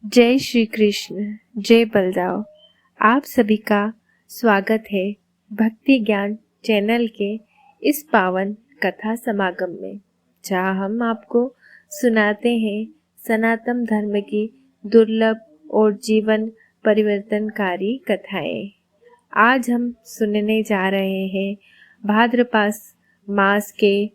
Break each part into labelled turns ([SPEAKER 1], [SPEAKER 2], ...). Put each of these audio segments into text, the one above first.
[SPEAKER 1] जय श्री कृष्ण, जय बलदाव। आप सभी का स्वागत है भक्ति ज्ञान चैनल के इस पावन कथा समागम में, जहाँ हम आपको सुनाते हैं सनातन धर्म की दुर्लभ और जीवन परिवर्तनकारी कथाएं। आज हम सुनने जा रहे हैं भाद्रपद मास के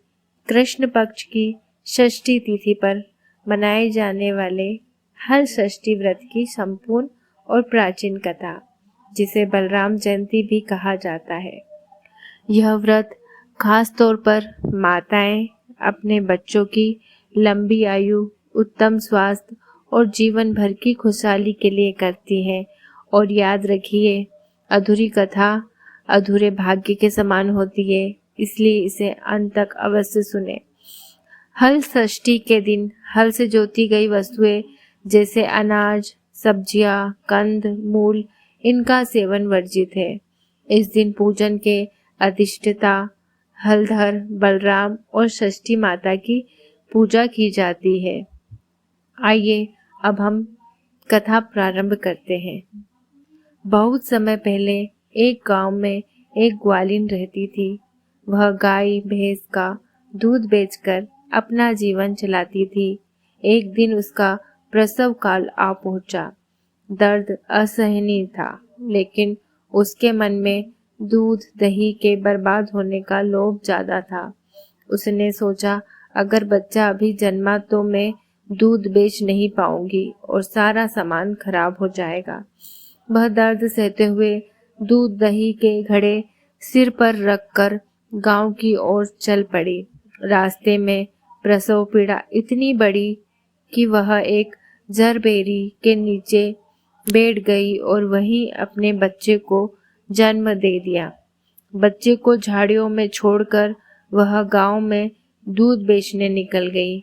[SPEAKER 1] कृष्ण पक्ष की षष्ठी तिथि पर मनाए जाने वाले हल षष्ठी व्रत की संपूर्ण और प्राचीन कथा, जिसे बलराम जयंती भी कहा जाता है। यह व्रत खास तौर पर माताएं अपने बच्चों की लंबी आयु, उत्तम स्वास्थ्य और जीवन भर की खुशहाली के लिए करती हैं। और याद रखिए, अधूरी कथा अधूरे भाग्य के समान होती है, इसलिए इसे अंत तक अवश्य सुने। हल षष्ठी के दिन हल से जोती गई वस्तुएं जैसे अनाज, सब्जियां, कंद, मूल, इनका सेवन वर्जित है। इस दिन पूजन के अधिष्ठाता हलधर, बलराम और षष्ठी माता की पूजा की जाती है। आइए अब हम कथा प्रारंभ करते हैं। बहुत समय पहले एक गांव में एक ग्वालिन रहती थी। वह गाय भैंस का दूध बेचकर अपना जीवन चलाती थी। एक दिन उसका प्रसव काल आ पहुंचा। दर्द असहनीय था, लेकिन उसके मन में दूध दही के बर्बाद होने का लोभ ज्यादा था। उसने सोचा, अगर बच्चा अभी जन्मा तो मैं दूध बेच नहीं पाऊंगी और सारा सामान खराब हो जाएगा। वह दर्द सहते हुए दूध दही के घड़े सिर पर रखकर गांव की ओर चल पड़ी। रास्ते में प्रसव पीड़ा इतनी बड़ी कि वह एक जरबेरी के नीचे बैठ गई और वहीं अपने बच्चे को जन्म दे दिया। बच्चे को झाड़ियों में छोड़कर वह गांव में दूध बेचने निकल गई।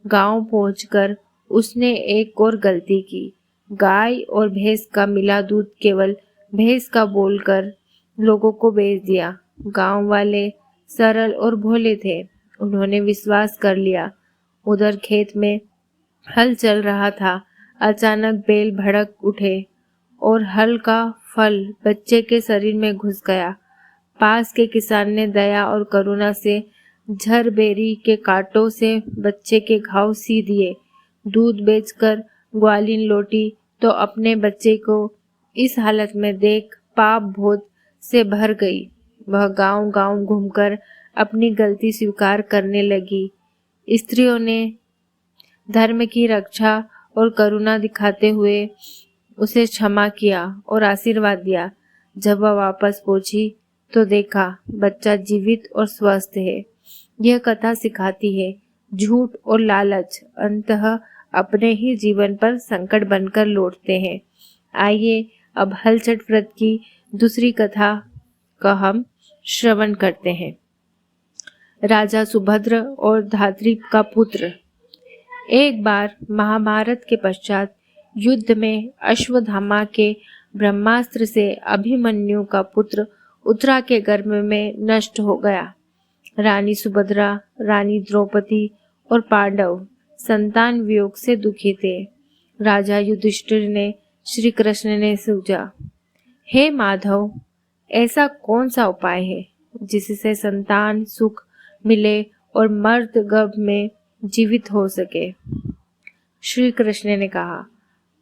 [SPEAKER 1] गांव पहुंचकर उसने एक और गलती की। गाय और भैंस का मिला दूध केवल भैंस का बोलकर लोगों को बेच दिया। गांव वाले सरल और भोले थे, उन्होंने विश्वास कर लिया। उधर खेत में हल चल रहा था। अचानक बैल भड़क उठे और हल का फल बच्चे के शरीर में घुस गया। पास के किसान ने दया और करुणा से झरबेरी के कांटों से बच्चे के घाव सी दिए। दूध बेचकर ग्वालिन लौटी तो अपने बच्चे को इस हालत में देख पाप बोध से भर गई। वह गांव-गांव घूमकर अपनी गलती स्वीकार करने लगी। स्त्रियों ने धर्म की रक्षा और करुणा दिखाते हुए उसे क्षमा किया और आशीर्वाद दिया। जब वह वापस पहुंची तो देखा बच्चा जीवित और स्वस्थ है। यह कथा सिखाती है, झूठ और लालच अंततः अपने ही जीवन पर संकट बनकर लौटते हैं। आइए अब हल छठ व्रत की दूसरी कथा का हम श्रवण करते हैं। राजा सुभद्र और धात्री का पुत्र। एक बार महाभारत के पश्चात युद्ध में अश्वत्थामा के ब्रह्मास्त्र से अभिमन्यु का पुत्र उत्तरा के गर्भ में नष्ट हो गया। रानी सुभद्रा, रानी द्रौपदी और पांडव संतान वियोग से दुखी थे। राजा युधिष्ठिर ने श्री कृष्ण ने सूझा, हे माधव, ऐसा कौन सा उपाय है जिससे संतान सुख मिले और मर्द गर्भ में जीवित हो सके। श्री कृष्ण ने कहा,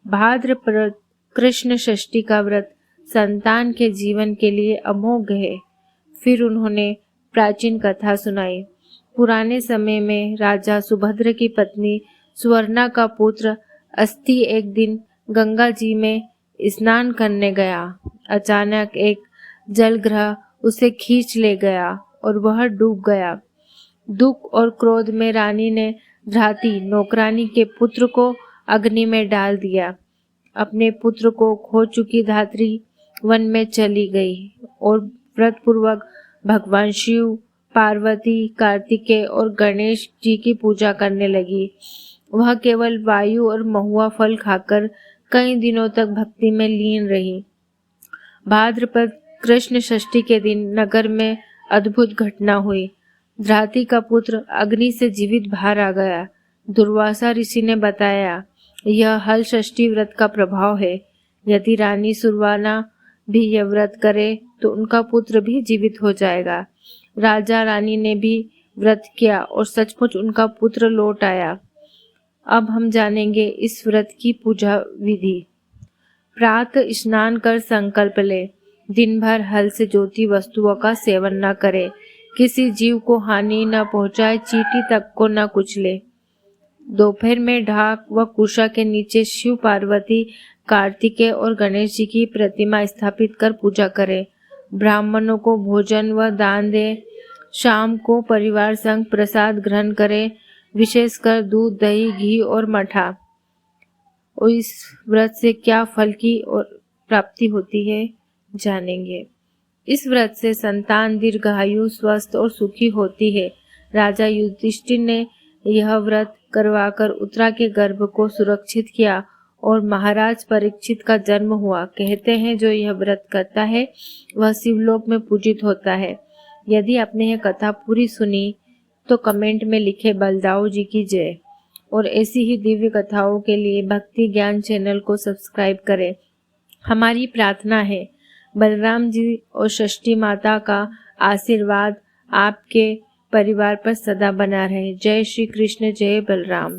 [SPEAKER 1] भाद्रपद कृष्ण षष्ठी का व्रत संतान के जीवन के लिए अमोघ है। फिर उन्होंने प्राचीन कथा सुनाई। पुराने समय में राजा सुभद्र की पत्नी सुवर्णा का पुत्र अस्थि एक दिन गंगा जी में स्नान करने गया। अचानक एक जलग्रह उसे खींच ले गया और वह डूब गया। दुख और क्रोध में रानी ने धात्री नौकरानी के पुत्र को अग्नि में डाल दिया। अपने पुत्र को खो चुकी धात्री वन में चली गई और व्रत पूर्वक भगवान शिव, पार्वती, कार्तिकेय और गणेश जी की पूजा करने लगी। वह केवल वायु और महुआ फल खाकर कई दिनों तक भक्ति में लीन रही। भाद्रपद कृष्ण षष्ठी के दिन नगर में अद्भुत घटना हुई। धात्री का पुत्र अग्नि से जीवित बाहर आ गया। दुर्वासा ऋषि ने बताया, यह हल षष्ठी व्रत का प्रभाव है। यदि रानी सुरवाना भी यह व्रत करे तो उनका पुत्र भी जीवित हो जाएगा। राजा रानी ने भी व्रत किया और सचमुच उनका पुत्र लौट आया। अब हम जानेंगे इस व्रत की पूजा विधि। प्रातः स्नान कर संकल्प ले, दिन भर हल से जोती वस्तुओं का सेवन न करे, किसी जीव को हानि न पहुंचाए, चींटी तक को न कुचले। दोपहर में ढाक व कुशा के नीचे शिव पार्वती, कार्तिकेय और गणेश जी की प्रतिमा स्थापित कर पूजा करे। ब्राह्मणों को भोजन व दान दे। शाम को परिवार संग प्रसाद ग्रहण करे, विशेषकर दूध, दही, घी और मठा। और इस व्रत से क्या फल की और प्राप्ति होती है जानेंगे। इस व्रत से संतान दीर्घायु, स्वस्थ और सुखी होती है। राजा युधिष्ठिर ने यह व्रत करवाकर उत्तरा के गर्भ को सुरक्षित किया और महाराज परीक्षित का जन्म हुआ। कहते हैं जो यह व्रत करता है वह शिवलोक में पूजित होता है। यदि आपने यह कथा पूरी सुनी तो कमेंट में लिखे बलदाऊ जी की जय। और ऐसी ही दिव्य कथाओं के लिए भक्ति ज्ञान चैनल को सब्सक्राइब करें। हमारी प्रार्थना है बलराम जी और षष्ठी माता का आशीर्वाद आपके परिवार पर सदा बना रहे। जय श्री कृष्ण, जय बलराम।